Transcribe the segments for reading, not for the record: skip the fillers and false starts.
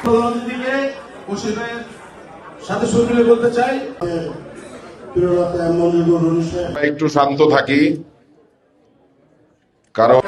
প্রধানমন্ত্রীকে মুশিবের সাথে শুরু বলতে চাই, একটু শান্ত থাকি, কারণ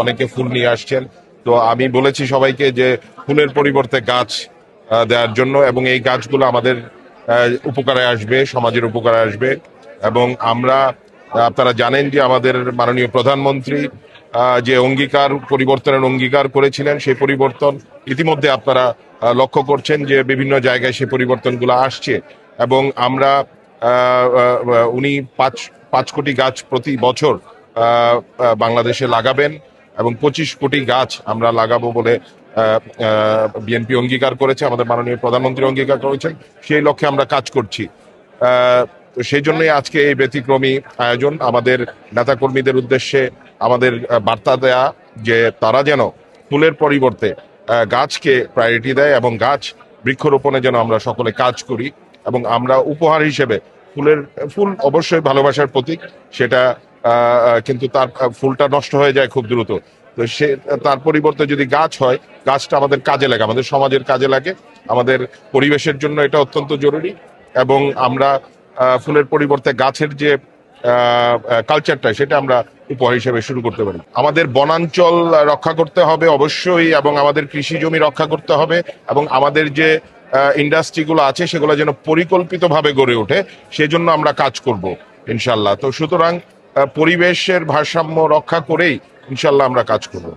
অনেকে ফুল নিয়ে আসছেন। তো আমি বলেছি সবাইকে যে ফুলের পরিবর্তে গাছ দেওয়ার জন্য, এবং এই গাছগুলো আমাদের উপকারে আসবে, সমাজের উপকারে আসবে। এবং আমরা, আপনারা জানেন যে আমাদের মাননীয় প্রধানমন্ত্রী যে পরিবর্তনের অঙ্গীকার করেছিলেন, সেই পরিবর্তন ইতিমধ্যে আপনারা লক্ষ্য করছেন যে বিভিন্ন জায়গায় সেই পরিবর্তনগুলো আসছে। এবং আমরা উনি 5 কোটি গাছ প্রতি বছর বাংলাদেশে লাগাবেন এবং 25 কোটি গাছ আমরা লাগাবো বলে বিএনপি অঙ্গীকার করেছে, আমাদের মাননীয় প্রধানমন্ত্রী অঙ্গীকার করেছেন। সেই লক্ষ্যে আমরা কাজ করছি। তো সেই জন্যই আজকে এই ব্যতিক্রমী আয়োজন, আমাদের নেতাকর্মীদের উদ্দেশ্যে আমাদের বার্তা দেয়া যে তারা যেন ফুলের পরিবর্তে গাছকে প্রায়োরিটি দেয় এবং বৃক্ষরোপণে যেন আমরা সকলে কাজ করি। এবং আমরা উপহার হিসেবে ফুল অবশ্যই ভালোবাসার প্রতীক, সেটা কিন্তু তার ফুলটা নষ্ট হয়ে যায় খুব দ্রুত। তো তার পরিবর্তে যদি গাছ হয়, গাছটা আমাদের কাজে লাগে, আমাদের সমাজের কাজে লাগে, আমাদের পরিবেশের জন্য এটা অত্যন্ত জরুরি। এবং আমরা ফুলের পরিবর্তে গাছের যে কালচারটা, সেটা আমরা উপহার হিসেবে শুরু করতে পারি। আমাদের বনাঞ্চল রক্ষা করতে হবে অবশ্যই, এবং আমাদের কৃষি জমি রক্ষা করতে হবে, এবং আমাদের যে ইন্ডাস্ট্রিগুলো আছে সেগুলো যেন পরিকল্পিতভাবে গড়ে ওঠে, সেজন্য আমরা কাজ করব ইনশাল্লাহ। তো সুতরাং পরিবেশের ভারসাম্য রক্ষা করেই ইনশাল্লাহ আমরা কাজ করব।